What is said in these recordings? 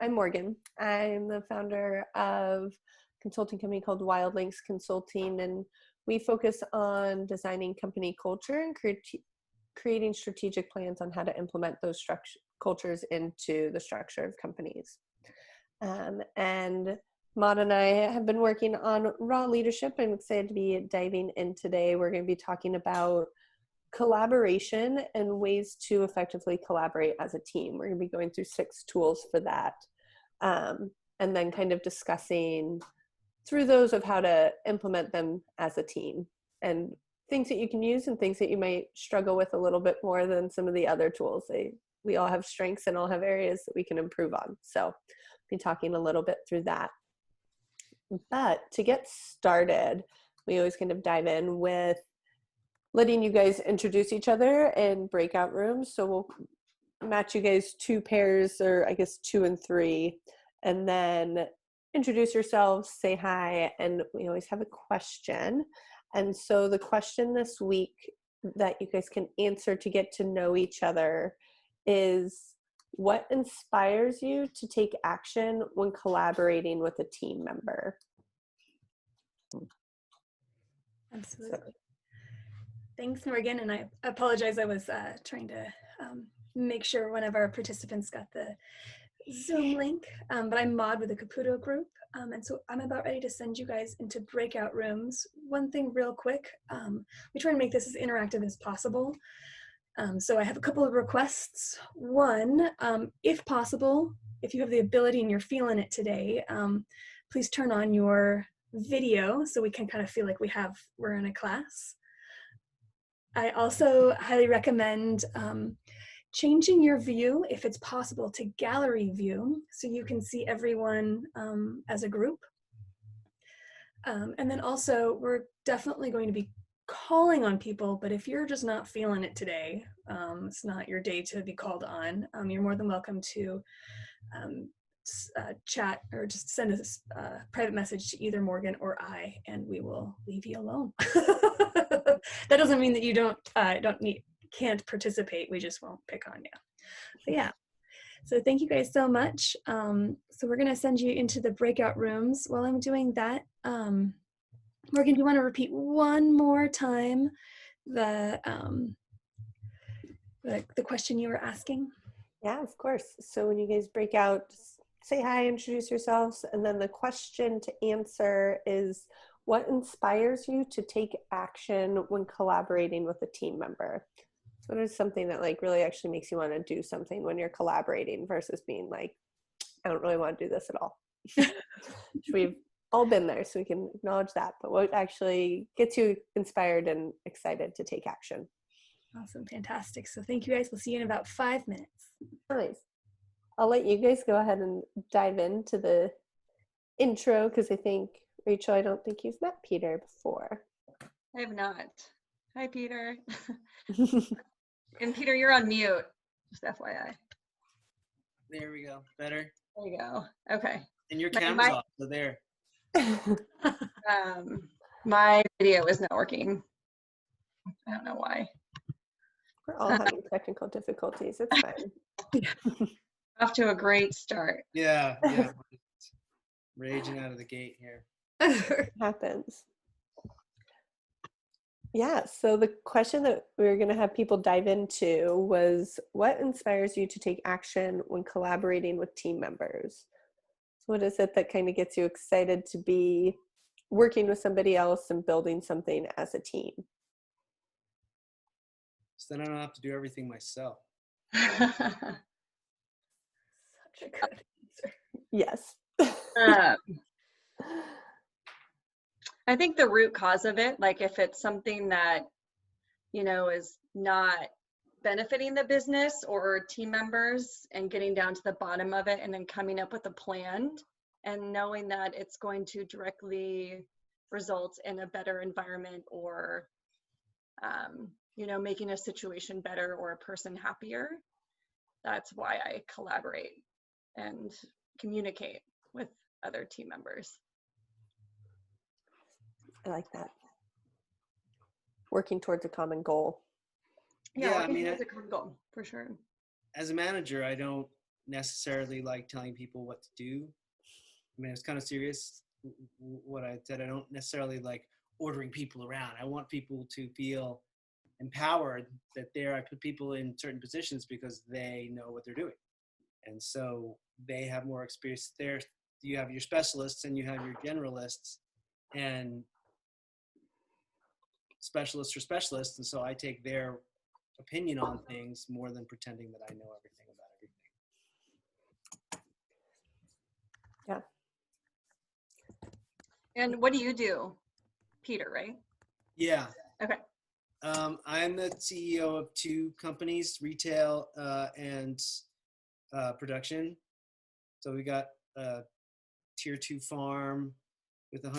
I'm Morgan. I'm the founder of a consulting company called Wild Links Consulting, and we focus on designing company culture and creating strategic plans on how to implement those cultures into the structure of companies. And Maud and I have been working on raw leadership. I'm excited to be diving in today. We're going to be talking about collaboration and ways to effectively collaborate as a team. We're going to be going through 6 tools for that, and then kind of discussing through those of how to implement them as a team, and things that you can use and things that you might struggle with a little bit more than some of the other tools. We all have strengths and all have areas that we can improve on. So I'll be talking a little bit through that. But to get started, we always kind of dive in with letting you guys introduce each other in breakout rooms. So we'll match you guys 2 pairs, or I guess 2 and 3, and then introduce yourselves, say hi, and we always have a question. And so the question this week that you guys can answer to get to know each other is, what inspires you to take action when collaborating with a team member? Absolutely. Thanks, Morgan. And I apologize. I was trying to make sure one of our participants got the Zoom link, but I'm Maud with the Caputo group. And so I'm about ready to send you guys into breakout rooms. One thing real quick, we try and make this as interactive as possible. So I have a couple of requests. One, if possible, if you have the ability and you're feeling it today, please turn on your video so we can kind of feel like we're in a class. I also highly recommend changing your view, if it's possible, to gallery view so you can see everyone as a group. And then also, we're definitely going to be calling on people, but if you're just not feeling it today, it's not your day to be called on, you're more than welcome to chat or just send us a private message to either Morgan or I, and we will leave you alone. That doesn't mean that you can't participate. We just won't pick on you. But yeah. So thank you guys so much. So we're gonna send you into the breakout rooms. While I'm doing that, Morgan, do you want to repeat one more time the question you were asking? Yeah, of course. So when you guys break out, just say hi, introduce yourselves, and then the question to answer is, what inspires you to take action when collaborating with a team member? So what is something that really actually makes you want to do something when you're collaborating versus being like, I don't really want to do this at all? We've all been there, so we can acknowledge that. But what actually gets you inspired and excited to take action? Awesome, fantastic. So thank you guys. We'll see you in about 5 minutes. Nice. I'll let you guys go ahead and dive into the intro, because I think, Rachel, I don't think you've met Peter before. I have not. Hi, Peter. And Peter, you're on mute, just FYI. There we go. Better? There you go. Okay. And your camera's off, so there. My video is not working. I don't know why. We're all having technical difficulties. It's fine. Off to a great start. Yeah. Raging out of the gate here. It happens. Yeah, so the question that we were going to have people dive into was, what inspires you to take action when collaborating with team members? So what is it that kind of gets you excited to be working with somebody else and building something as a team? So then I don't have to do everything myself. Such a good answer. Yes. I think the root cause of it, like if it's something that, is not benefiting the business or team members, and getting down to the bottom of it and then coming up with a plan and knowing that it's going to directly result in a better environment or, making a situation better or a person happier. That's why I collaborate and communicate with other team members. I like that. Working towards a common goal. Yeah, I mean, it's a common goal for sure. As a manager, I don't necessarily like telling people what to do. I mean, it's kind of serious what I said. I don't necessarily like ordering people around. I want people to feel empowered that I put people in certain positions because they know what they're doing. And so they have more experience there. You have your specialists and you have your generalists, and specialists are specialists. And so I take their opinion on things more than pretending that I know everything about everything. Yeah. And what do you do? Peter, right? Yeah. Okay. I'm the CEO of 2 companies, retail and production. So we got a tier 2 farm with a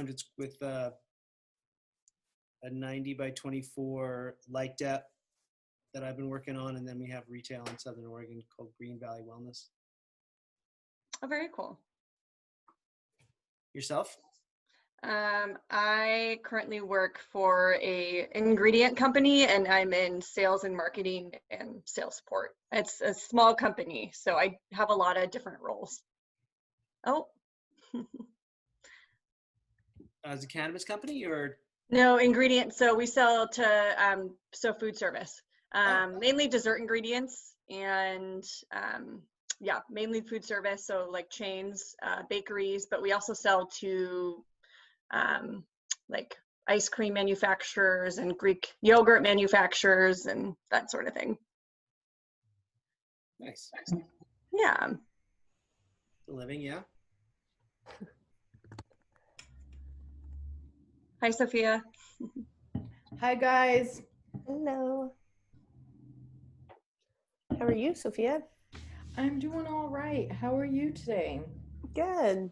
90 by 24 light depth that I've been working on, and then we have retail in Southern Oregon called Green Valley Wellness. Oh, very cool. Yourself? I currently work for a ingredient company, and I'm in sales and marketing and sales support. It's a small company, so I have a lot of different roles. Oh. As a cannabis company, or? No, ingredient. So we sell to food service, mainly dessert ingredients, and yeah, mainly food service. So like chains, bakeries, but we also sell to like ice cream manufacturers and Greek yogurt manufacturers and that sort of thing. Nice. Yeah. The living, yeah. Hi, Sophia. Hi, guys. Hello. How are you, Sophia? I'm doing all right. How are you today? Good.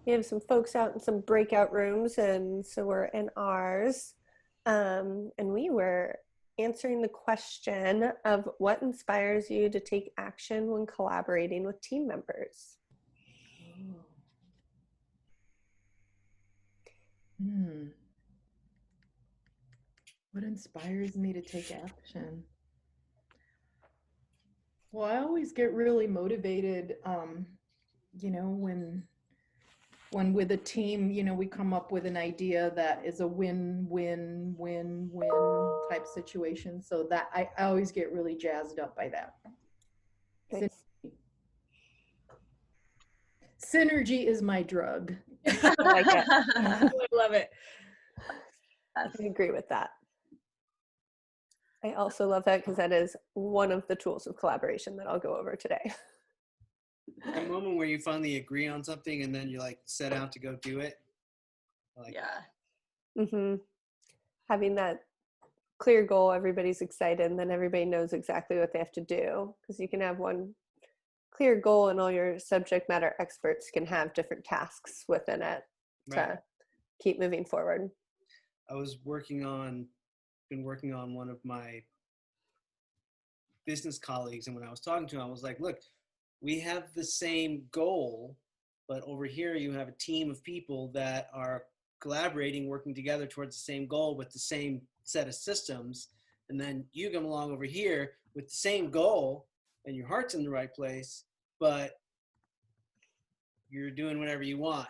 We have some folks out in some breakout rooms, and so we're in ours. And we were answering the question of what inspires you to take action when collaborating with team members. What inspires me to take action? Well, I always get really motivated, you know, when with a team, you know, we come up with an idea that is a win-win-win-win type situation. So that I always get really jazzed up by that. Nice. Synergy is my drug. I like it. I love it. I agree with that. I also love that because that is one of the tools of collaboration that I'll go over today. A moment where you finally agree on something and then you like set out to go do it. Like, Yeah. Mm-hmm. Having that clear goal, everybody's excited, and then everybody knows exactly what they have to do, because you can have one clear goal and all your subject matter experts can have different tasks within it to keep moving forward. I was been working on one of my business colleagues, and when I was talking to him, I was like, look, we have the same goal, but over here you have a team of people that are collaborating, working together towards the same goal with the same set of systems. And then you come along over here with the same goal and your heart's in the right place, but you're doing whatever you want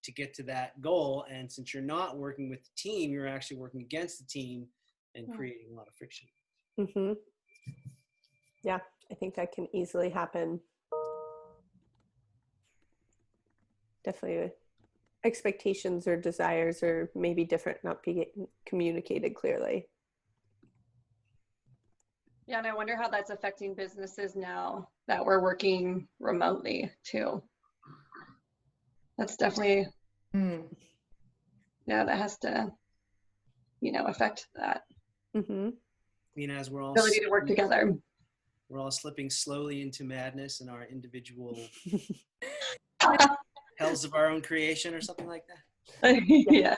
to get to that goal. And since you're not working with the team, you're actually working against the team and creating a lot of friction. Mm-hmm. Yeah, I think that can easily happen. Definitely expectations or desires are maybe different, not being communicated clearly. Yeah, and I wonder how that's affecting businesses now that we're working remotely too. That's definitely, yeah, that has to, affect that. Mm-hmm. I mean, as we're all ability to work together. We're all slipping slowly into madness in our individual hells of our own creation or something like that. Yeah.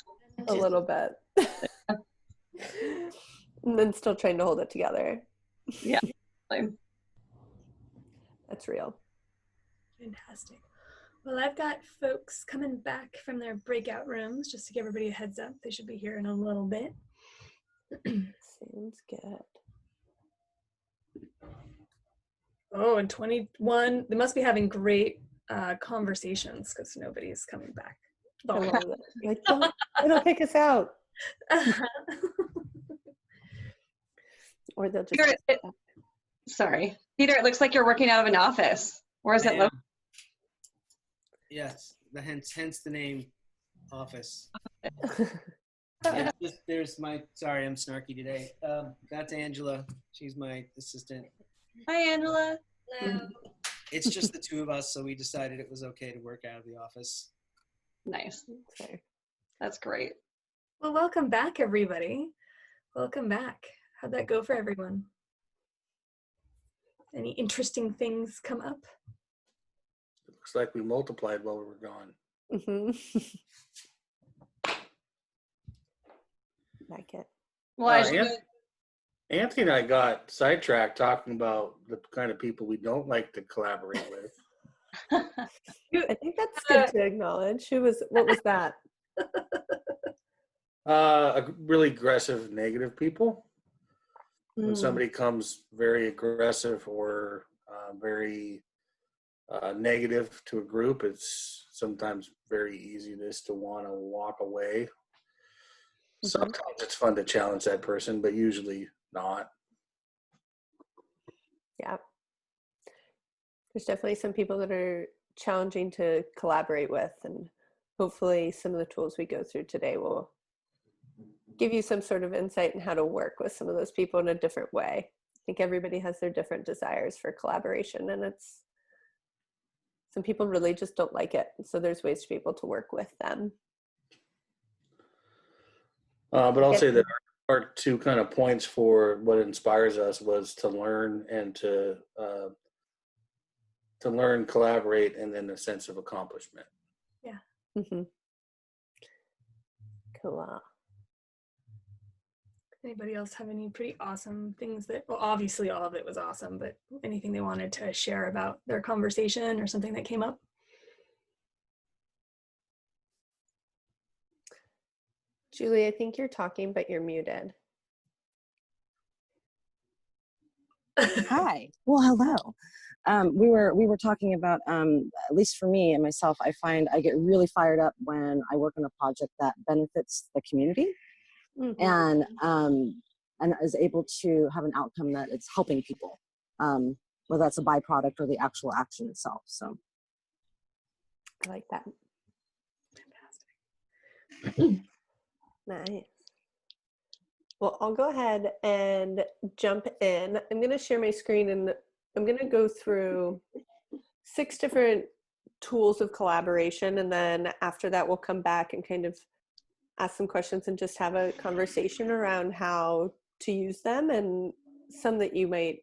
A little bit. And then still trying to hold it together. Yeah. That's real. Fantastic. Well, I've got folks coming back from their breakout rooms, just to give everybody a heads up. They should be here in a little bit. Sounds good. Oh, and 21, they must be having great conversations because nobody's coming back. I love it. Like, it'll kick us out. Or they'll just. Peter, sorry. Peter, it looks like you're working out of an office. Where is I it am. located? Yes, hence the name office. Yeah, there's my, sorry, I'm snarky today. That's Angela. She's my assistant. Hi, Angela. Hello. It's just the two of us, so we decided it was okay to work out of the office. Nice. Okay. That's great. Well, welcome back, everybody. Welcome back. How'd that go for everyone? Any interesting things come up? Looks like we multiplied while we were gone. Mm-hmm. Like it. Well, as you know, Anthony and I got sidetracked talking about the kind of people we don't like to collaborate with. I think that's good to acknowledge. What was that? Really aggressive, negative people. When Mm. somebody comes very aggressive or very negative to a group, it's sometimes very easy just to want to walk away. Mhm. Sometimes it's fun to challenge that person, but usually not. Yeah. There's definitely some people that are challenging to collaborate with, and hopefully some of the tools we go through today will give you some sort of insight in how to work with some of those people in a different way. I think everybody has their different desires for collaboration, and some people really just don't like it. So there's ways to be able to work with them. But I'll say that our two kind of points for what inspires us was to learn and to learn, collaborate, and then a sense of accomplishment. Yeah. Mm-hmm. Cool. Anybody else have any pretty awesome things that, well, obviously all of it was awesome, but anything they wanted to share about their conversation or something that came up? Julie, I think you're talking, but you're muted. Hi. Well, hello. We were talking about, at least for me and myself, I find I get really fired up when I work on a project that benefits the community, Mm-hmm. and is able to have an outcome that it's helping people, whether that's a byproduct or the actual action itself. So I like that. Fantastic. Nice. Well, I'll go ahead and jump in. I'm going to share my screen, and I'm going to go through 6 different tools of collaboration. And then after that, we'll come back and kind of ask some questions and just have a conversation around how to use them, and some that you might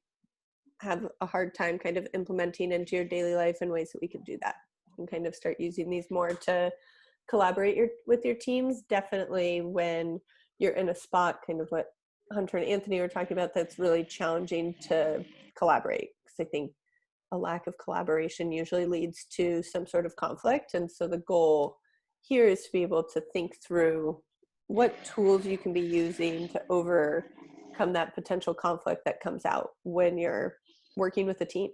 have a hard time kind of implementing into your daily life, and ways that we can do that and kind of start using these more to collaborate with your teams. Definitely when you're in a spot, kind of what Hunter and Anthony were talking about, that's really challenging to collaborate, because I think a lack of collaboration usually leads to some sort of conflict. And so the goal here is to be able to think through what tools you can be using to overcome that potential conflict that comes out when you're working with a team.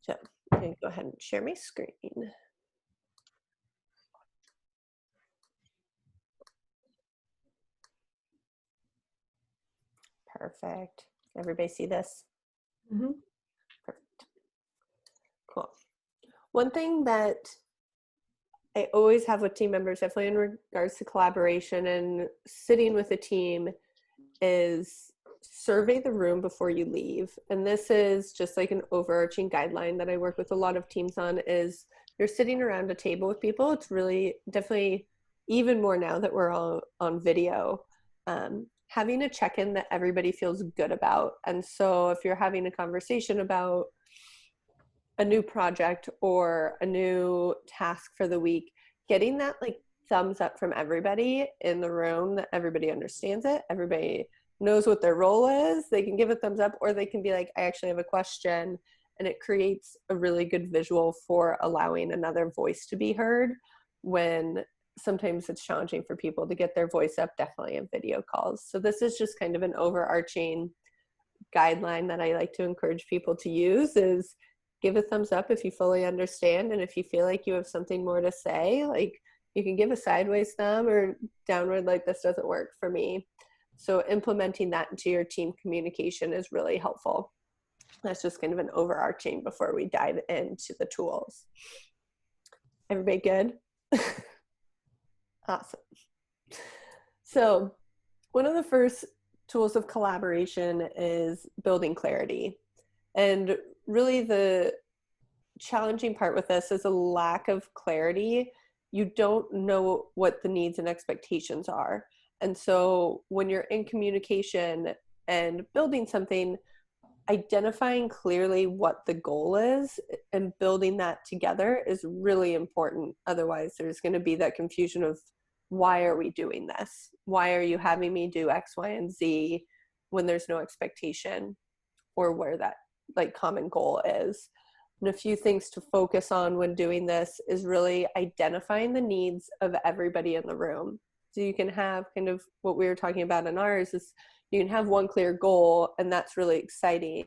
So I'm going to go ahead and share my screen. Perfect. Everybody see this? Mm-hmm. Perfect. Cool. One thing that I always have with team members, definitely in regards to collaboration and sitting with a team, is survey the room before you leave. And this is just like an overarching guideline that I work with a lot of teams on. Is you're sitting around a table with people, it's really definitely, even more now that we're all on video, having a check-in that everybody feels good about. And so if you're having a conversation about a new project or a new task for the week, getting that like thumbs up from everybody in the room, that everybody understands it, everybody knows what their role is, they can give a thumbs up, or they can be like, I actually have a question. And it creates a really good visual for allowing another voice to be heard, when sometimes it's challenging for people to get their voice up, definitely in video calls. So this is just kind of an overarching guideline that I like to encourage people to use is give a thumbs up if you fully understand. And if you feel like you have something more to say, like you can give a sideways thumb or downward, like this doesn't work for me. So implementing that into your team communication is really helpful. That's just kind of an overarching before we dive into the tools. Everybody good? Awesome. So one of the first tools of collaboration is building clarity. And really the challenging part with this is a lack of clarity. You don't know what the needs and expectations are. And so when you're in communication and building something, identifying clearly what the goal is and building that together is really important. Otherwise, there's going to be that confusion of, why are we doing this? Why are you having me do X, Y, and Z when there's no expectation or where that like common goal is? And a few things to focus on when doing this is really identifying the needs of everybody in the room. So you can have kind of what we were talking about in ours is you can have one clear goal, and that's really exciting.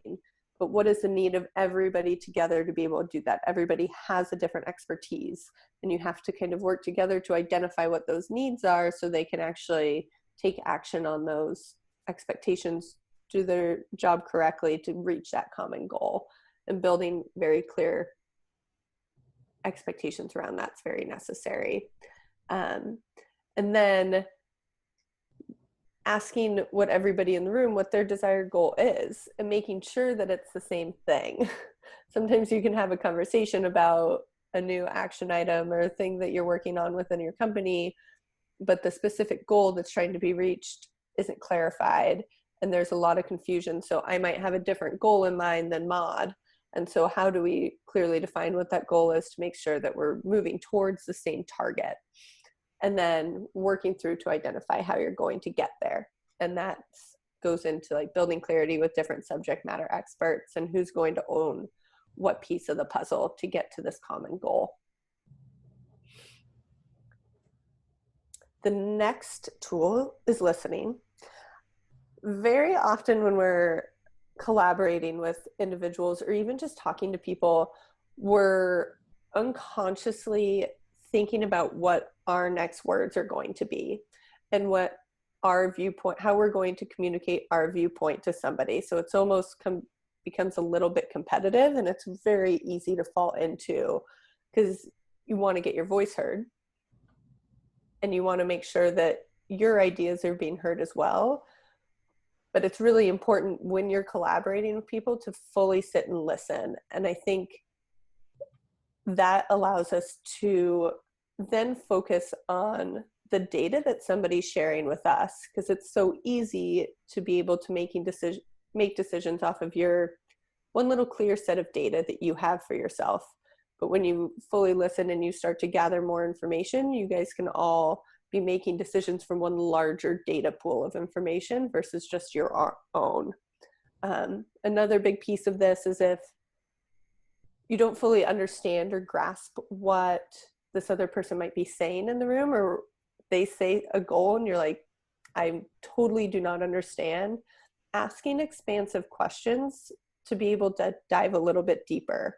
But what is the need of everybody together to be able to do that? Everybody has a different expertise, and you have to kind of work together to identify what those needs are so they can actually take action on those expectations, do their job correctly to reach that common goal. And building very clear expectations around that's very necessary. And then asking what everybody in the room, what their desired goal is, and making sure that it's the same thing. Sometimes you can have a conversation about a new action item or a thing that you're working on within your company, but the specific goal that's trying to be reached isn't clarified, and there's a lot of confusion. So I might have a different goal in mind than Maud. And so how do we clearly define what that goal is to make sure that we're moving towards the same target? And then working through to identify how you're going to get there. And that goes into like building clarity with different subject matter experts and who's going to own what piece of the puzzle to get to this common goal. The next tool is listening. Very often when we're collaborating with individuals or even just talking to people, we're unconsciously thinking about what our next words are going to be and what our viewpoint, how we're going to communicate our viewpoint to somebody. So it's almost becomes a little bit competitive, and it's very easy to fall into because you want to get your voice heard and you want to make sure that your ideas are being heard as well. But it's really important when you're collaborating with people to fully sit and listen. And I think that allows us to then focus on the data that somebody's sharing with us, because it's so easy to be able to make decisions off of your one little clear set of data that you have for yourself. But when you fully listen and you start to gather more information, you guys can all be making decisions from one larger data pool of information versus just your own. Another big piece of this is if you don't fully understand or grasp what this other person might be saying in the room, or they say a goal and you're like, I totally do not understand, asking expansive questions to be able to dive a little bit deeper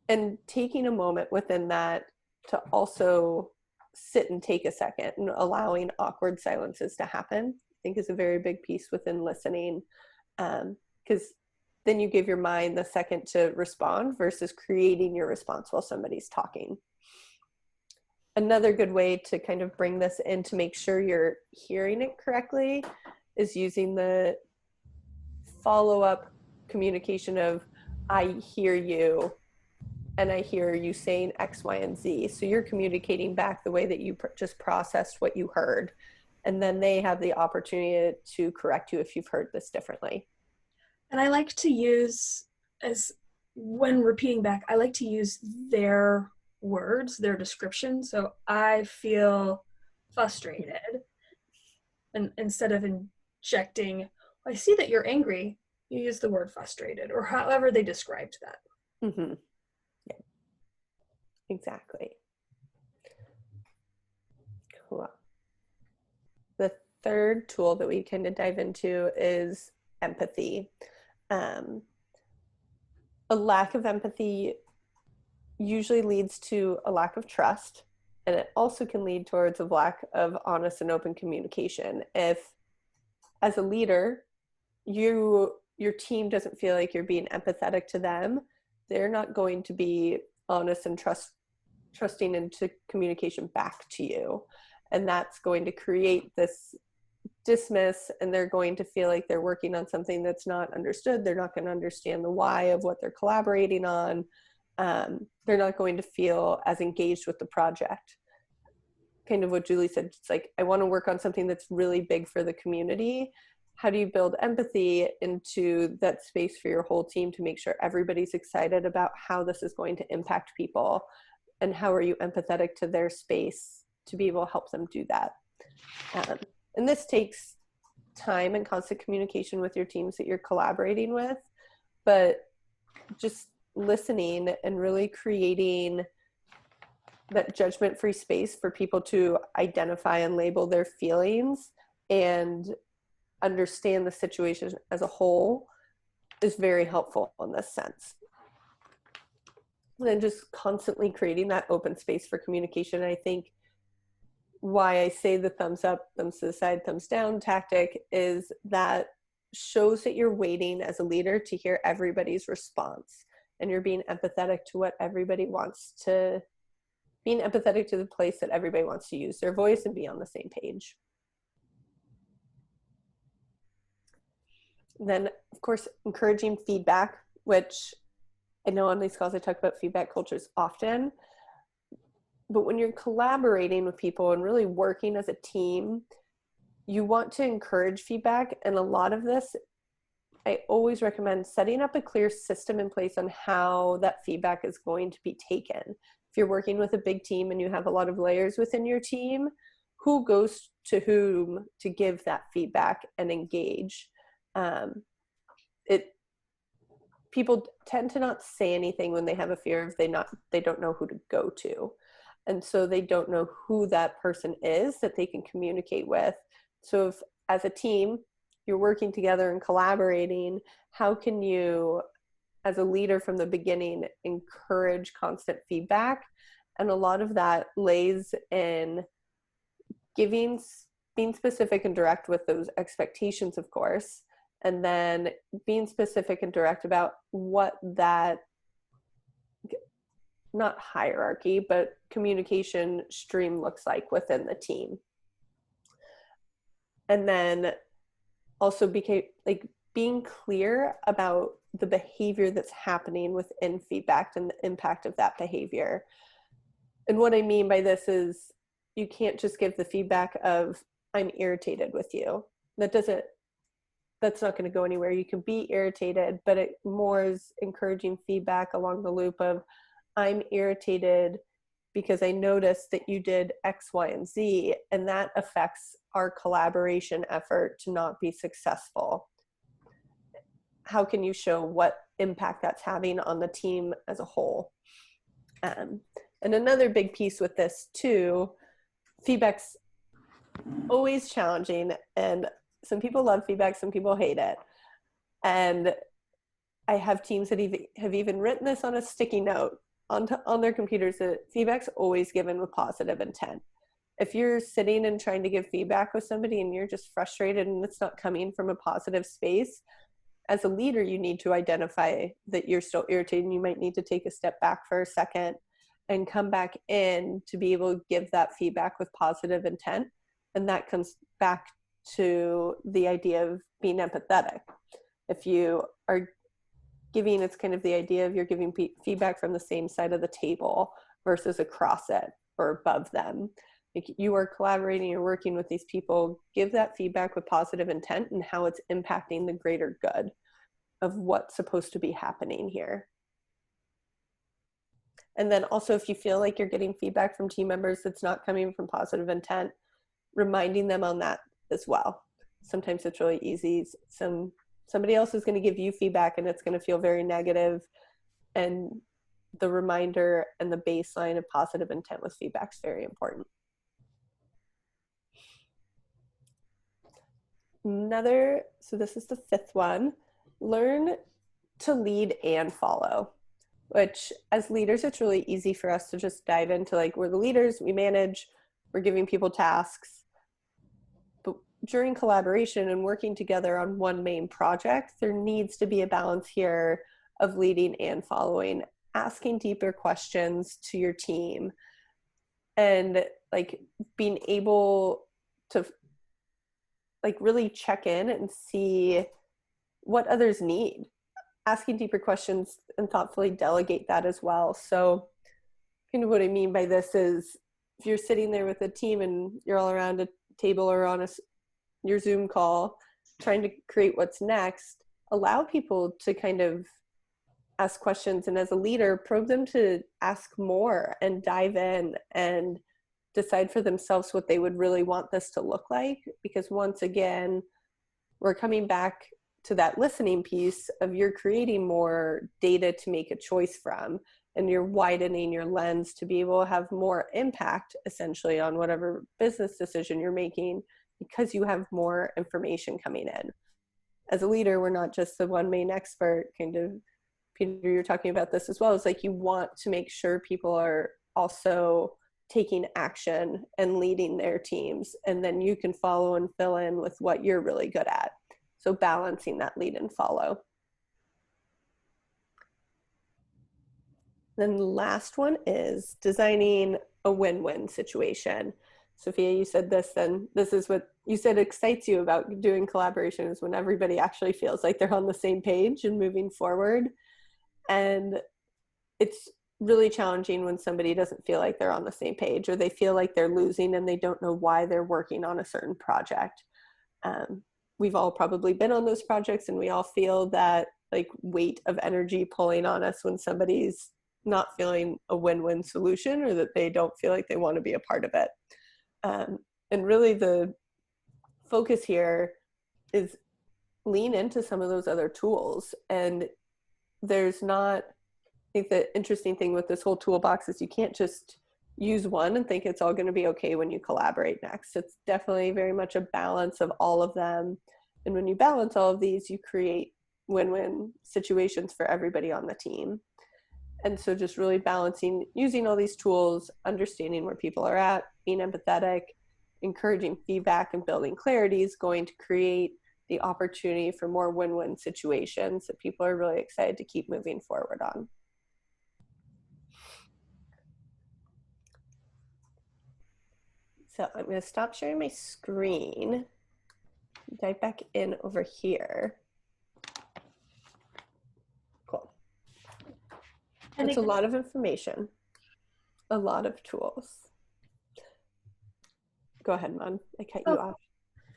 and taking a moment within that to also sit and take a second and allowing awkward silences to happen, I think is a very big piece within listening, because then you give your mind the second to respond versus creating your response while somebody's talking. Another good way to kind of bring this in to make sure you're hearing it correctly is using the follow-up communication of, I hear you, and I hear you saying X, Y, and Z. So you're communicating back the way that you just processed what you heard. And then they have the opportunity to correct you if you've heard this differently. And I like to use, as when repeating back, I like to use their words, their description. So I feel frustrated. And instead of injecting, I see that you're angry, you use the word frustrated, or however they described that. Mm-hmm. Yeah, exactly. Cool. The third tool that we kind of dive into is empathy. Um, a lack of empathy usually leads to a lack of trust, and it also can lead towards a lack of honest and open communication. If, as a leader, your team doesn't feel like you're being empathetic to them, they're not going to be honest and trusting into communication back to you, and that's going to create this dismiss, and they're going to feel like they're working on something that's not understood. They're not going to understand the why of what they're collaborating on. They're not going to feel as engaged with the project. Kind of what Julie said, it's like, I want to work on something that's really big for the community. How do you build empathy into that space for your whole team to make sure everybody's excited about how this is going to impact people? And how are you empathetic to their space to be able to help them do that? And this takes time and constant communication with your teams that you're collaborating with, but just listening and really creating that judgment-free space for people to identify and label their feelings and understand the situation as a whole is very helpful in this sense. And then just constantly creating that open space for communication. I think why I say the thumbs up, thumbs to the side, thumbs down tactic is that shows that you're waiting as a leader to hear everybody's response, and you're being empathetic to what everybody wants to, being empathetic to the place that everybody wants to use their voice and be on the same page. Then, of course, encouraging feedback, which I know on these calls I talk about feedback cultures often, but when you're collaborating with people and really working as a team, you want to encourage feedback. And a lot of this, I always recommend setting up a clear system in place on how that feedback is going to be taken. If you're working with a big team and you have a lot of layers within your team, who goes to whom to give that feedback and engage? People tend to not say anything when they have a fear of they don't know who to go to. And so they don't know who that person is that they can communicate with. So if, as a team, you're working together and collaborating, how can you, as a leader from the beginning, encourage constant feedback? And a lot of that lays in being specific and direct with those expectations, of course, and then being specific and direct about what that, not hierarchy, but communication stream looks like within the team. And then also being clear about the behavior that's happening within feedback and the impact of that behavior. And what I mean by this is you can't just give the feedback of, I'm irritated with you. That's not going to go anywhere. You can be irritated, but it more is encouraging feedback along the loop of, I'm irritated because I noticed that you did X, Y, and Z, and that affects our collaboration effort to not be successful. How can you show what impact that's having on the team as a whole? And another big piece with this too, feedback's always challenging, and some people love feedback, some people hate it. And I have teams that have even written this on a sticky note on their computers, that feedback's always given with positive intent. If you're sitting and trying to give feedback with somebody and you're just frustrated and it's not coming from a positive space, as a leader, you need to identify that you're still irritated and you might need to take a step back for a second and come back in to be able to give that feedback with positive intent. And that comes back to the idea of being empathetic. If you are giving, it's kind of the idea of you're giving feedback from the same side of the table versus across it or above them. Like, you are collaborating, you're working with these people, give that feedback with positive intent and how it's impacting the greater good of what's supposed to be happening here. And then also, if you feel like you're getting feedback from team members that's not coming from positive intent, reminding them on that as well. Sometimes it's really easy. Somebody else is going to give you feedback and it's going to feel very negative, and the reminder and the baseline of positive intent with feedback is very important. So this is the fifth one, learn to lead and follow, which as leaders, it's really easy for us to just dive into like, we're the leaders, we manage, we're giving people tasks. But during collaboration and working together on one main project, there needs to be a balance here of leading and following, asking deeper questions to your team, and like being able to like really check in and see what others need, asking deeper questions and thoughtfully delegate that as well. So kind of what I mean by this is, if you're sitting there with a team and you're all around a table or on your Zoom call trying to create what's next, allow people to kind of ask questions, and as a leader, probe them to ask more and dive in and decide for themselves what they would really want this to look like. Because once again, we're coming back to that listening piece of, you're creating more data to make a choice from, and you're widening your lens to be able to have more impact essentially on whatever business decision you're making, because you have more information coming in. As a leader, we're not just the one main expert. Kind of, Peter, you're talking about this as well. It's like, you want to make sure people are also taking action and leading their teams, and then you can follow and fill in with what you're really good at. So balancing that lead and follow. Then the last one is designing a win-win situation. Sophia, you said this, and this is what you said excites you about doing collaboration, is when everybody actually feels like they're on the same page and moving forward. And it's really challenging when somebody doesn't feel like they're on the same page, or they feel like they're losing and they don't know why they're working on a certain project. We've all probably been on those projects, and we all feel that like weight of energy pulling on us when somebody's not feeling a win-win solution, or that they don't feel like they want to be a part of it. And really the focus here is lean into some of those other tools. And there's not, I think the interesting thing with this whole toolbox is you can't just use one and think it's all going to be okay when you collaborate next. It's definitely very much a balance of all of them. And when you balance all of these, you create win-win situations for everybody on the team. And so just really balancing, using all these tools, understanding where people are at, being empathetic, encouraging feedback, and building clarity is going to create the opportunity for more win-win situations that people are really excited to keep moving forward on. So I'm going to stop sharing my screen, dive back in over here. Cool. That's a lot of information, a lot of tools. Go ahead, Mon. I cut you off.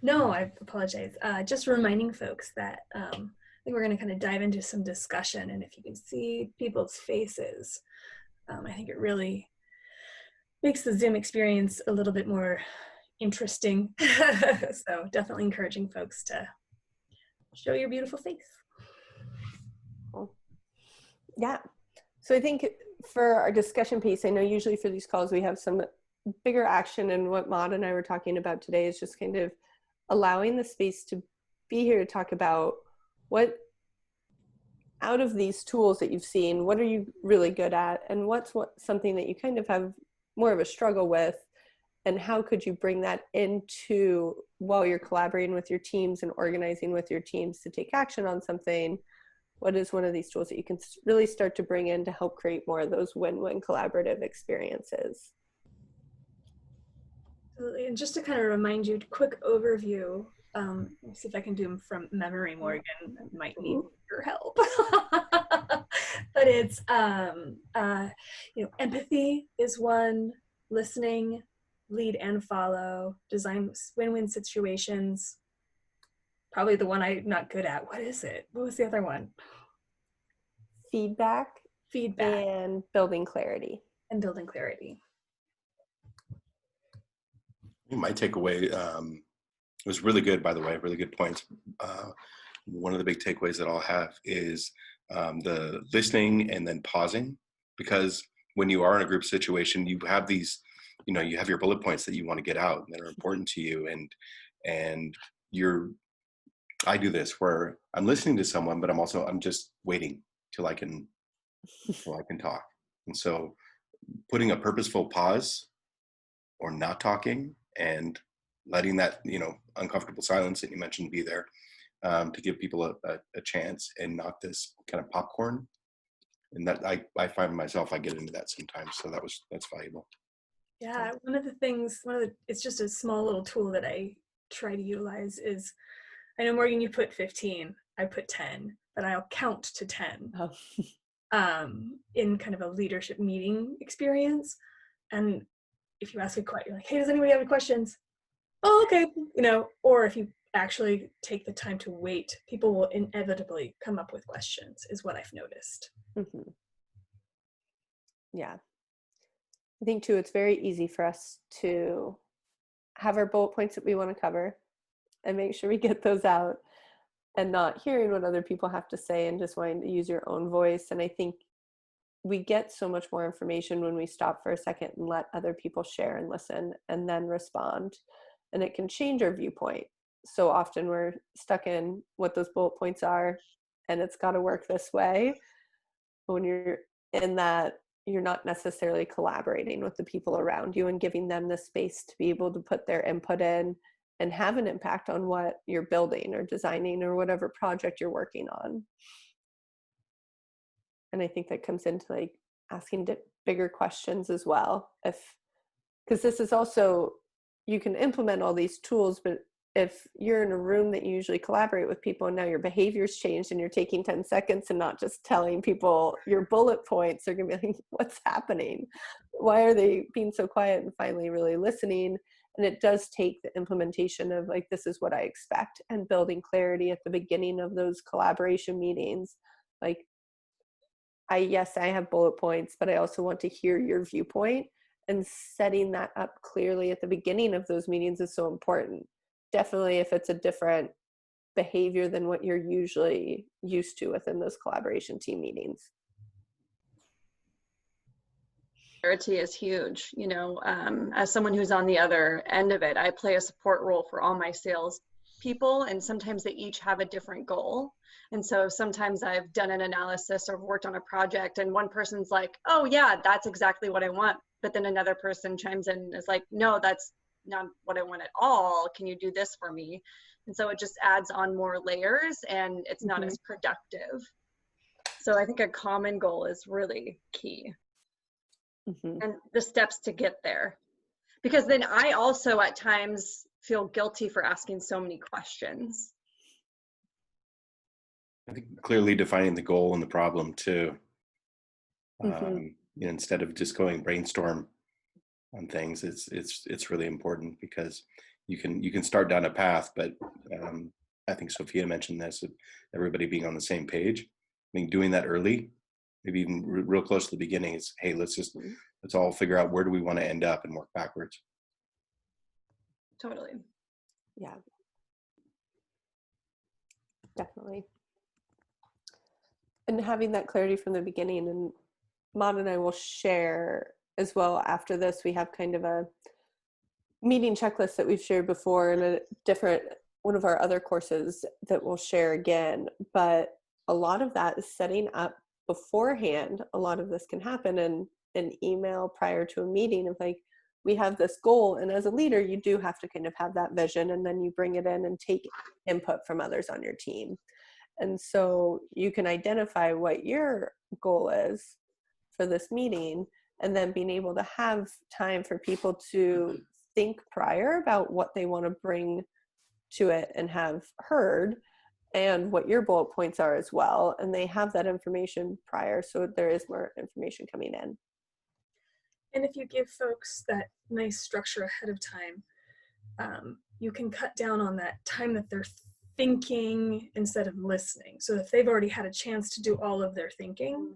No, I apologize. Just reminding folks that I think we're going to kind of dive into some discussion, and if you can see people's faces, I think it really makes the Zoom experience a little bit more interesting. So definitely encouraging folks to show your beautiful face. Cool. Yeah. So I think for our discussion piece, I know usually for these calls we have some bigger action, and what Maud and I were talking about today is just kind of allowing the space to be here to talk about what, out of these tools that you've seen, what are you really good at, and what's something that you kind of have more of a struggle with, and how could you bring that into, while you're collaborating with your teams and organizing with your teams to take action on something, what is one of these tools that you can really start to bring in to help create more of those win-win collaborative experiences? Absolutely. And just to kind of remind you, quick overview, let me see if I can do them from memory, Morgan. I might need your help. But it's, empathy is one, listening, lead and follow, design win-win situations. Probably the one I'm not good at. What is it? What was the other one? Feedback. And building clarity. And building clarity. My takeaway was really good, by the way, really good point. One of the big takeaways that I'll have is the listening and then pausing, because when you are in a group situation, you have these, you have your bullet points that you want to get out that are important to you, and you're I do this where I'm listening to someone, but I'm just waiting till I can talk. And so putting a purposeful pause or not talking and letting that, uncomfortable silence that you mentioned be there, to give people a chance, and not this kind of popcorn. And that I find myself, I get into that sometimes. So that's valuable. Yeah, it's just a small little tool that I try to utilize is, I know, Morgan, you put 15, I put 10, but I'll count to 10 in kind of a leadership meeting experience. And if you ask a question, you're like, hey, does anybody have any questions? Oh, okay. Or if you actually take the time to wait, people will inevitably come up with questions, is what I've noticed. Mm-hmm. Yeah. I think too, it's very easy for us to have our bullet points that we want to cover and make sure we get those out, and not hearing what other people have to say and just wanting to use your own voice. And I think we get so much more information when we stop for a second and let other people share and listen and then respond. And it can change our viewpoint. So often we're stuck in what those bullet points are, and it's got to work this way. When you're in that, you're not necessarily collaborating with the people around you and giving them the space to be able to put their input in and have an impact on what you're building or designing or whatever project you're working on. And I think that comes into like asking bigger questions as well. Because this is also, you can implement all these tools, but if you're in a room that you usually collaborate with people and now your behavior's changed and you're taking 10 seconds and not just telling people your bullet points, they're going to be like, what's happening? Why are they being so quiet? And finally really listening. And it does take the implementation of like, this is what I expect, and building clarity at the beginning of those collaboration meetings. Like, I have bullet points, but I also want to hear your viewpoint, and setting that up clearly at the beginning of those meetings is so important. Definitely if it's a different behavior than what you're usually used to within those collaboration team meetings. Clarity is huge. As someone who's on the other end of it, I play a support role for all my sales people, and sometimes they each have a different goal. And so sometimes I've done an analysis or worked on a project, and one person's like, oh yeah, that's exactly what I want. But then another person chimes in and is like, no, that's not what I want at all. Can you do this for me? And so it just adds on more layers, and it's not as productive. So I think a common goal is really key. And the steps to get there. Because then I also at times feel guilty for asking so many questions. I think clearly defining the goal and the problem too. Instead of just going brainstorm on things, it's really important, because you can start down a path, but I think Sophia mentioned this, everybody being on the same page. I think doing that early, maybe even real close to the beginning, is, hey, let's all figure out where do we want to end up and work backwards. Totally. Yeah. Definitely. And having that clarity from the beginning, and Maud and I will share as well after this. We have kind of a meeting checklist that we've shared before in a different one of our other courses that we'll share again. But a lot of that is setting up beforehand. A lot of this can happen in an email prior to a meeting of like, we have this goal, and as a leader you do have to kind of have that vision, and then you bring it in and take input from others on your team. And so you can identify what your goal is for this meeting, and then being able to have time for people to think prior about what they want to bring to it and have heard, and what your bullet points are as well. And they have that information prior, so there is more information coming in. And if you give folks that nice structure ahead of time, you can cut down on that time that they're thinking instead of listening. So if they've already had a chance to do all of their thinking,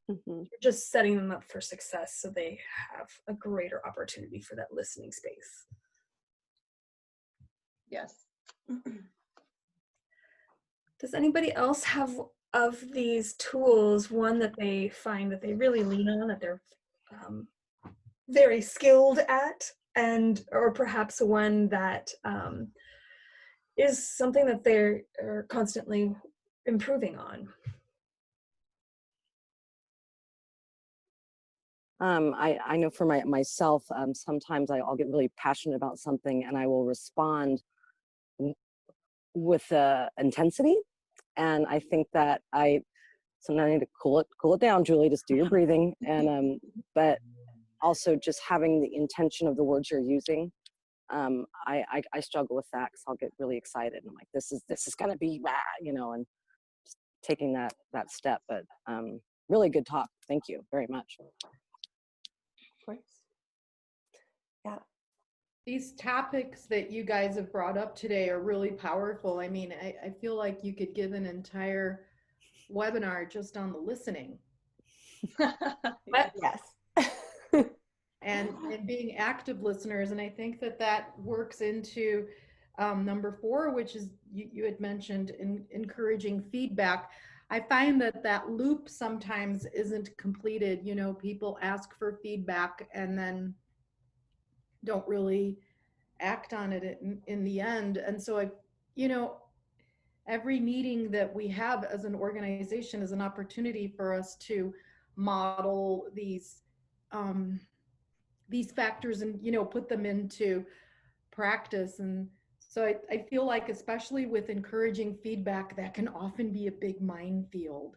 you're just setting them up for success, so they have a greater opportunity for that listening space. Yes. Does anybody else have, of these tools, one that they find that they really lean on, that they're very skilled at, or perhaps one that is something that they're are constantly improving on. I know for myself, sometimes I'll get really passionate about something and I will respond with intensity. And I think that sometimes I need to cool it down, Julie, just do your breathing. And, but also just having the intention of the words you're using. I struggle with that because I'll get really excited. And I'm like, this is going to be, and just taking that step, but really good talk. Thank you very much. Of course. Yeah. These topics that you guys have brought up today are really powerful. I mean, I feel like you could give an entire webinar just on the listening. Yes. and being active listeners. And I think that works into number 4, which is you had mentioned encouraging feedback. I find that loop sometimes isn't completed. People ask for feedback and then don't really act on it in the end. And so every meeting that we have as an organization is an opportunity for us to model these factors and put them into practice. And so I feel like, especially with encouraging feedback, that can often be a big minefield,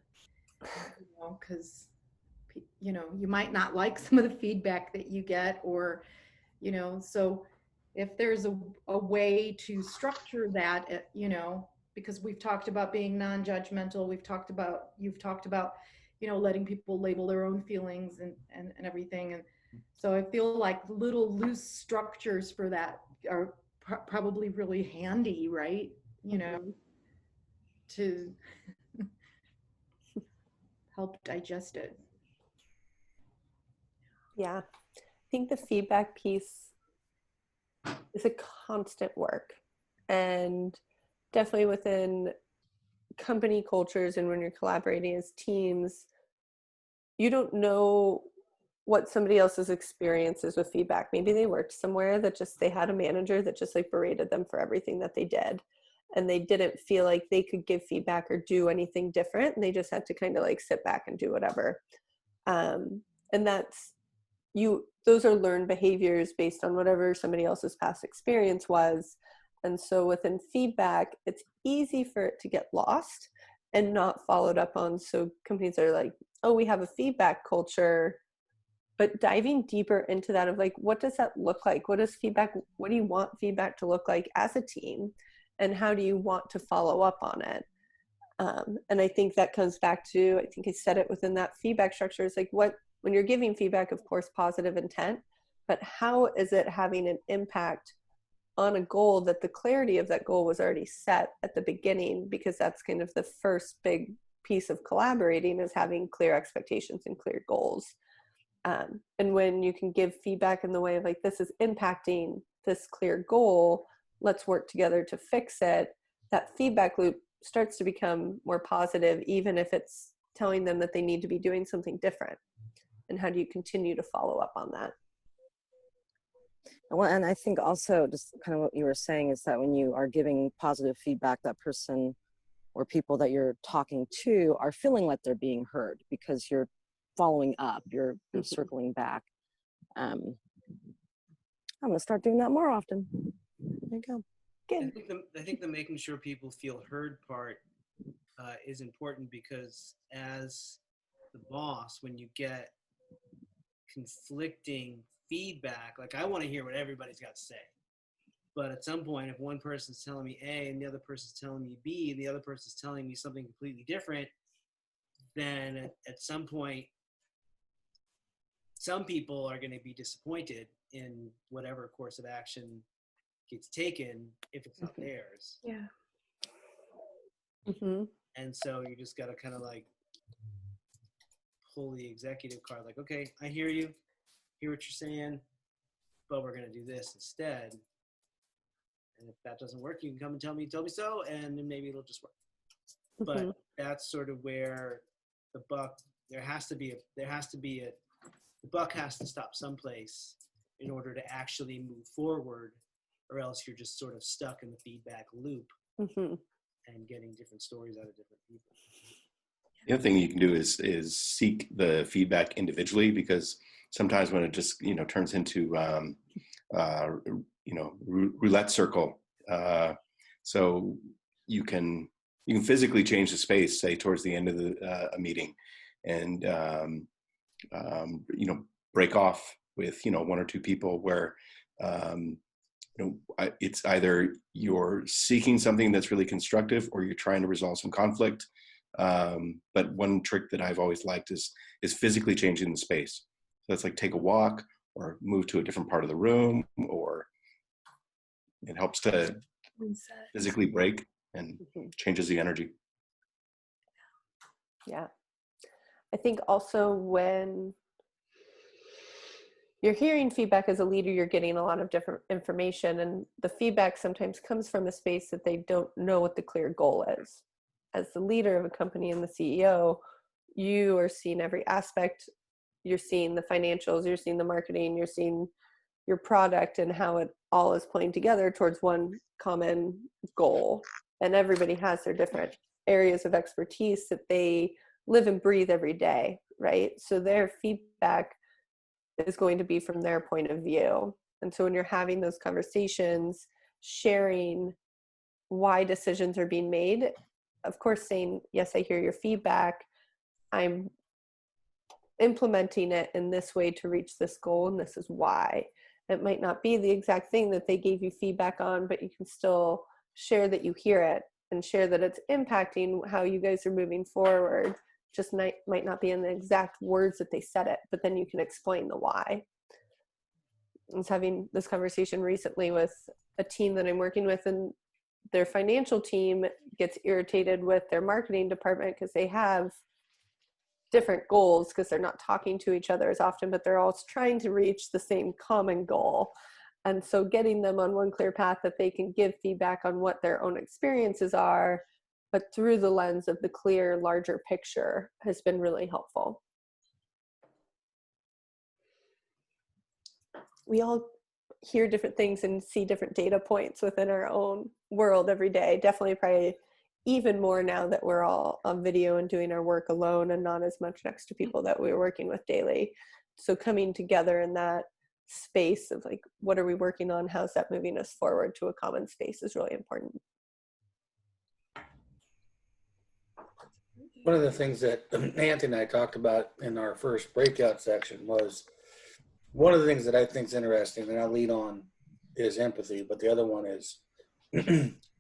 because you might not like some of the feedback that you get, or so if there's a way to structure that, because we've talked about being non-judgmental, you've talked about letting people label their own feelings and everything. And so I feel like little loose structures for that are probably really handy, right? To help digest it. Yeah. I think the feedback piece is a constant work, and definitely within company cultures and when you're collaborating as teams, you don't know what somebody else's experience is with feedback. Maybe they worked somewhere that they had a manager that just like berated them for everything that they did, and they didn't feel like they could give feedback or do anything different, and they just had to kind of like sit back and do whatever. And those are learned behaviors based on whatever somebody else's past experience was. And so within feedback, it's easy for it to get lost and not followed up on. So companies are like, oh, we have a feedback culture, but diving deeper into that of like, what does that look like? What do you want feedback to look like as a team? And how do you want to follow up on it? And I think that comes back to, I think I said it within that feedback structure, is like when you're giving feedback, of course, positive intent, but how is it having an impact on a goal that the clarity of that goal was already set at the beginning? Because that's kind of the first big piece of collaborating, is having clear expectations and clear goals. And when you can give feedback in the way of like, this is impacting this clear goal, let's work together to fix it, that feedback loop starts to become more positive, even if it's telling them that they need to be doing something different. And how do you continue to follow up on that? Well, and I think also just kind of what you were saying is that when you are giving positive feedback, that person or people that you're talking to are feeling like they're being heard because you're following up, you're circling back. I'm going to start doing that more often. There you go. Good. I think the making sure people feel heard part is important, because as the boss, when you get conflicting feedback, like I want to hear what everybody's got to say. But at some point, if one person's telling me A and the other person's telling me B, and the other person's telling me something completely different, then at some point, some people are going to be disappointed in whatever course of action gets taken if it's not theirs. Yeah. Mm-hmm. And so you just got to kind of like pull the executive card, like, okay, I hear you, hear what you're saying, but we're going to do this instead. And if that doesn't work, you can come and tell me so, and then maybe it'll just work. Mm-hmm. But that's sort of where the buck, the buck has to stop someplace in order to actually move forward or else you're just sort of stuck in the feedback loop Mm-hmm. and getting different stories out of different people. The other thing you can do is seek the feedback individually, because sometimes when it just turns into roulette circle, so you can physically change the space, say towards the end of a meeting, and break off with one or two people where it's either you're seeking something that's really constructive or you're trying to resolve some conflict. But one trick that I've always liked is physically changing the space. So that's like take a walk or move to a different part of the room, or it helps to physically break and changes the energy. Yeah. I think also when you're hearing feedback as a leader, you're getting a lot of different information, and the feedback sometimes comes from a space that they don't know what the clear goal is. As the leader of a company and the CEO, you are seeing every aspect. You're seeing the financials, you're seeing the marketing, you're seeing your product and how it all is playing together towards one common goal. And everybody has their different areas of expertise that they live and breathe every day, right? So their feedback is going to be from their point of view. And so when you're having those conversations, sharing why decisions are being made, of course saying, yes, I hear your feedback, I'm implementing it in this way to reach this goal, and this is why. It might not be the exact thing that they gave you feedback on, but you can still share that you hear it and share that it's impacting how you guys are moving forward. Just might not be in the exact words that they said it, but then you can explain the why. I was having this conversation recently with a team that I'm working with, and their financial team gets irritated with their marketing department because they have different goals because they're not talking to each other as often, but they're all trying to reach the same common goal. And so getting them on one clear path that they can give feedback on what their own experiences are, but through the lens of the clear, larger picture, has been really helpful. We all hear different things and see different data points within our own world every day. Definitely probably even more now that we're all on video and doing our work alone and not as much next to people that we're working with daily. So coming together in that space of like, what are we working on? How's that moving us forward to a common space is really important. One of the things that Anthony and I talked about in our first breakout section was one of the things that I think is interesting, and I'll lead on, is empathy, but the other one is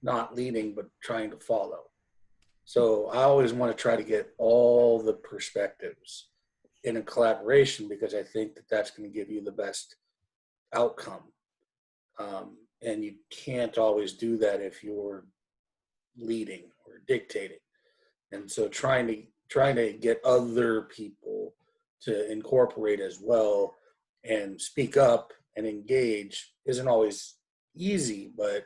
not leading, but trying to follow. So I always want to try to get all the perspectives in a collaboration, because I think that that's going to give you the best outcome. And you can't always do that if you're leading or dictating. And so trying to get other people to incorporate as well and speak up and engage isn't always easy, but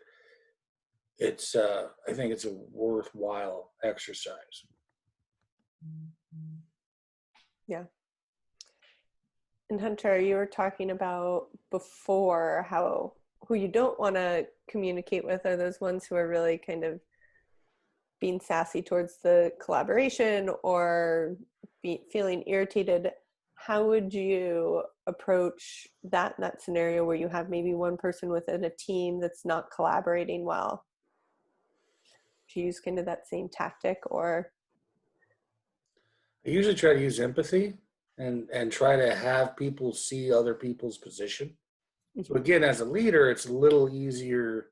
it's I think it's a worthwhile exercise. Yeah. And Hunter, you were talking about before how who you don't want to communicate with are those ones who are really kind of being sassy towards the collaboration or feeling irritated. How would you approach that in that scenario where you have maybe one person within a team that's not collaborating well? Do you use kind of that same tactic, or? I usually try to use empathy and try to have people see other people's position. So again, as a leader, it's a little easier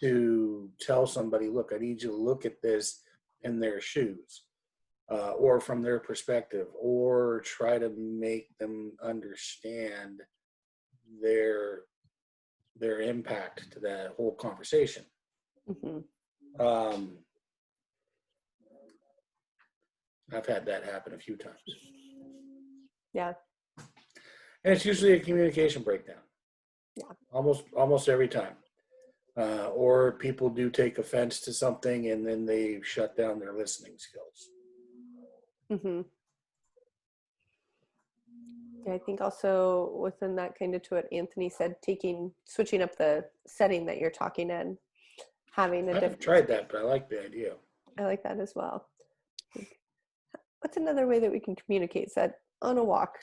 to tell somebody, look, I need you to look at this in their shoes, or from their perspective, or try to make them understand their impact to that whole conversation. Mm-hmm. I've had that happen a few times. Yeah. And it's usually a communication breakdown. Yeah. Almost every time. Or people do take offense to something and then they shut down their listening skills. Mm-hmm. Yeah, I think also within that, kind of to what Anthony said, switching up the setting that you're talking in, having I a haven't different. tried that, but I like the idea. I like that as well. What's another way that we can communicate? That on a walk,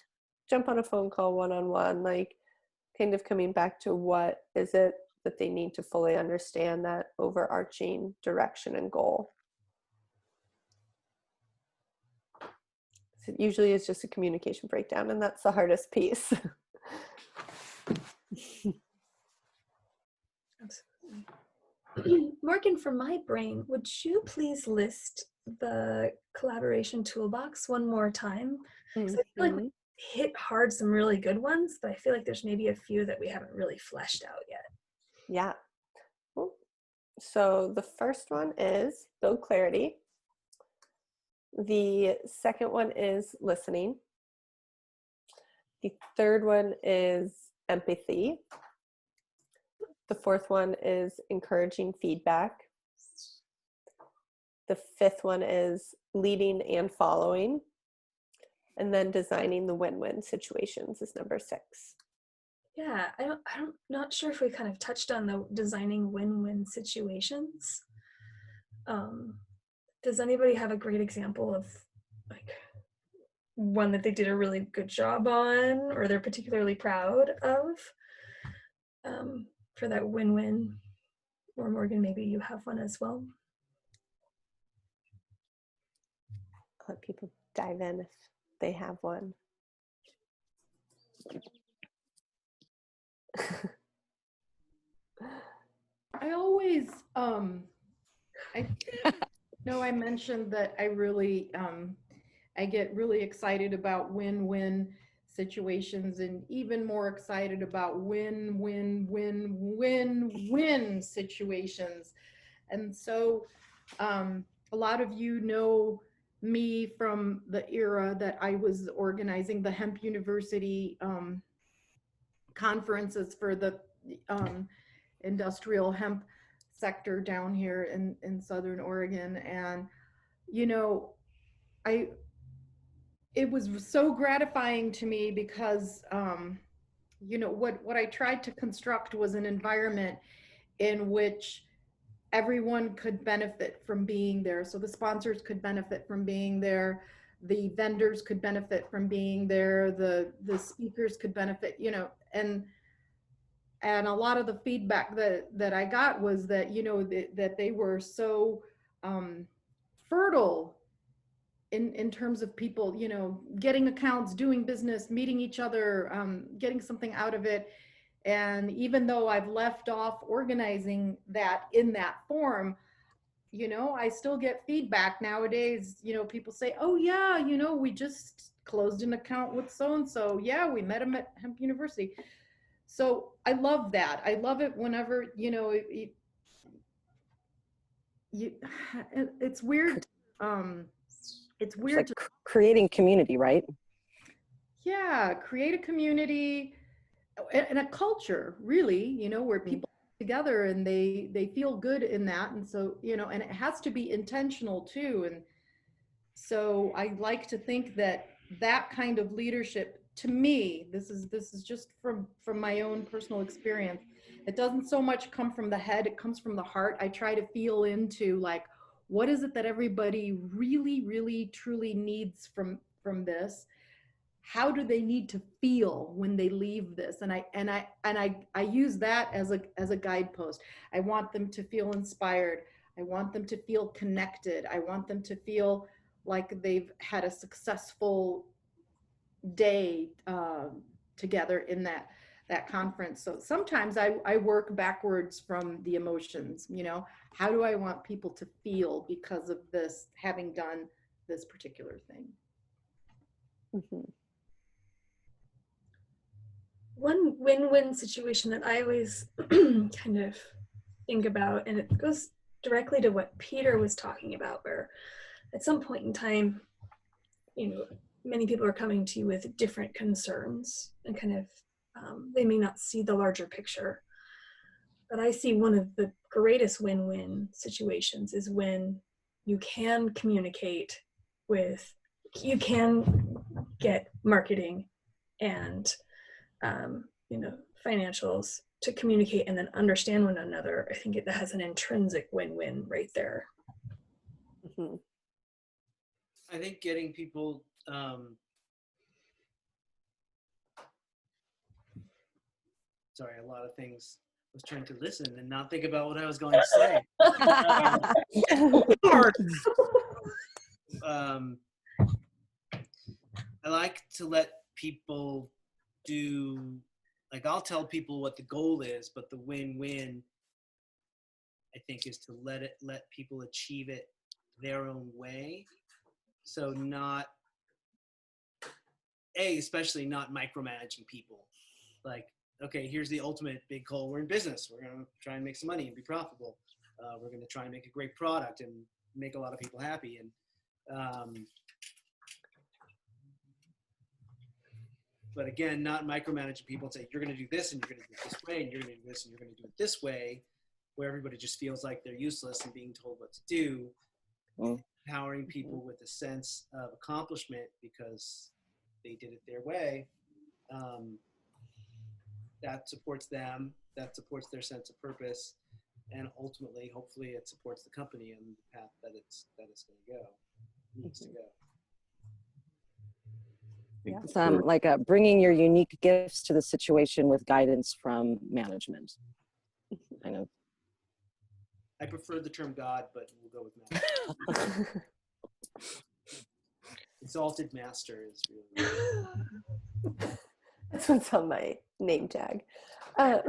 jump on a phone call one-on-one, like kind of coming back to what is it that they need to fully understand, that overarching direction and goal. So it usually is just a communication breakdown, and that's the hardest piece. Absolutely. Morgan, for my brain, would you please list the collaboration toolbox one more time? Because I feel like we hit hard some really good ones, but I feel like there's maybe a few that we haven't really fleshed out yet. Yeah. Cool. So the first one is build clarity. The second one is listening. The third one is empathy. The fourth one is encouraging feedback. The fifth one is leading and following. And then designing the win-win situations is number 6. Yeah, I'm not sure if we kind of touched on the designing win-win situations. Does anybody have a great example of like one that they did a really good job on, or they're particularly proud of, for that win-win? Or Morgan, maybe you have one as well. I'll let people dive in if they have one. I always, I mentioned that I really, I get really excited about win-win situations, and even more excited about win-win-win-win-win situations. And so a lot of you know me from the era that I was organizing the Hemp University conferences for the industrial hemp sector down here in Southern Oregon. And, it was so gratifying to me because, what I tried to construct was an environment in which everyone could benefit from being there. So the sponsors could benefit from being there, the vendors could benefit from being there, the speakers could benefit, and a lot of the feedback that I got was that, that they were so fertile in terms of people, getting accounts, doing business, meeting each other, getting something out of it. And even though I've left off organizing that in that form, I still get feedback nowadays. People say, oh yeah, we just closed an account with so-and-so. Yeah, we met him at Hemp University. So I love that. I love it whenever, it's weird. It's weird. It's like creating community, right? Yeah, create a community and a culture, really, where people together and they feel good in that. And so, and it has to be intentional too. And so I like to think that that kind of leadership, to me, this is just from my own personal experience, it doesn't so much come from the head, it comes from the heart. I try to feel into like, what is it that everybody really, really, truly needs from this? How do they need to feel when they leave this? And I use that as a guidepost. I want them to feel inspired. I want them to feel connected. I want them to feel like they've had a successful day together in that conference. So sometimes I work backwards from the emotions. How do I want people to feel because of this, having done this particular thing? Mm-hmm. One win-win situation that I always kind of think about, and it goes directly to what Peter was talking about, where at some point in time, many people are coming to you with different concerns and kind of, they may not see the larger picture. But I see one of the greatest win-win situations is when you can communicate you can get marketing and financials to communicate and then understand one another, I think that has an intrinsic win-win right there. Mm-hmm. I think getting people sorry, a lot of things. I was trying to listen and not think about what I was going to say. I like to let people do, like, I'll tell people what the goal is, but the win-win, I think, is to let people achieve it their own way. So not, especially not micromanaging people. Like, okay, here's the ultimate big goal. We're in business. We're going to try and make some money and be profitable. We're going to try and make a great product and make a lot of people happy. And but again, not micromanaging people and say, you're going to do this and you're going to do it this way and you're going to do this and you're going to do it this way, where everybody just feels like they're useless and being told what to do. Empowering people with a sense of accomplishment because they did it their way. That supports them, that supports their sense of purpose, and ultimately, hopefully, it supports the company and the path that it's going to go, needs to go. Yeah. It's like bringing your unique gifts to the situation with guidance from management. I know. I prefer the term God, but we'll go with master. Exalted master is really. That's what's on my name tag. I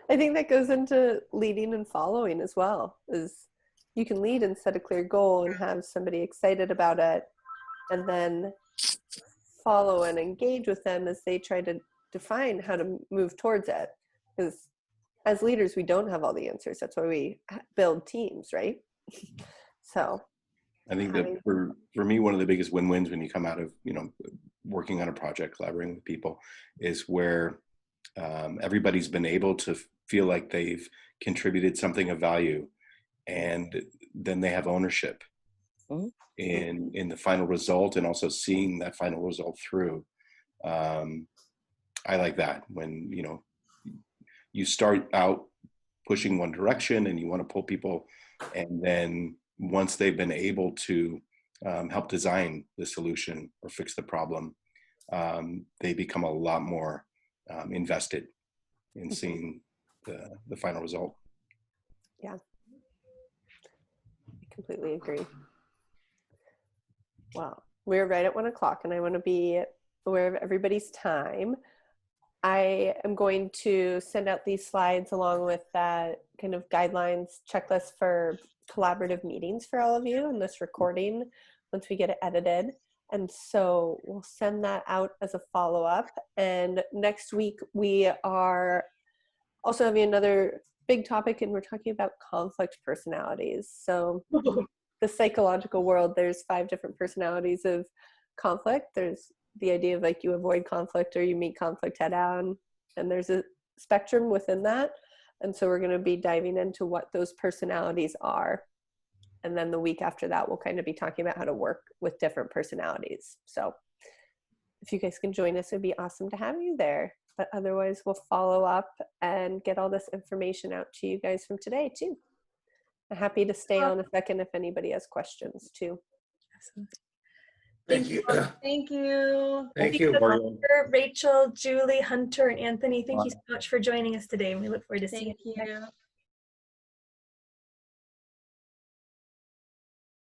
think that goes into leading and following as well. Is you can lead and set a clear goal and have somebody excited about it, and then follow and engage with them as they try to define how to move towards it. Because as leaders, we don't have all the answers. That's why we build teams, right? So I think that for me, one of the biggest win-wins when you come out of, working on a project, collaborating with people, is where everybody's been able to feel like they've contributed something of value, and then they have ownership in the final result, and also seeing that final result through. I like that when, you start out pushing one direction and you want to pull people, and then once they've been able to help design the solution or fix the problem, they become a lot more invested in seeing the final result. Yeah, I completely agree. Well, we're right at 1 o'clock and I want to be aware of everybody's time. I am going to send out these slides along with that kind of guidelines checklist for collaborative meetings for all of you in this recording once we get it edited. And so we'll send that out as a follow-up. And next week we are also having another big topic, and we're talking about conflict personalities. So the psychological world, there's 5 different personalities of conflict. There's the idea of like you avoid conflict or you meet conflict head on, and there's a spectrum within that. And so we're going to be diving into what those personalities are. And then the week after that, we'll kind of be talking about how to work with different personalities. So if you guys can join us, it'd be awesome to have you there. But otherwise, we'll follow up and get all this information out to you guys from today too. I'm happy to stay on a second if anybody has questions too. Thank you. Thank you. Thank you, Morgan. Rachel, Julie, Hunter, and Anthony, thank you so much for joining us today. And we look forward to seeing you. Thank you.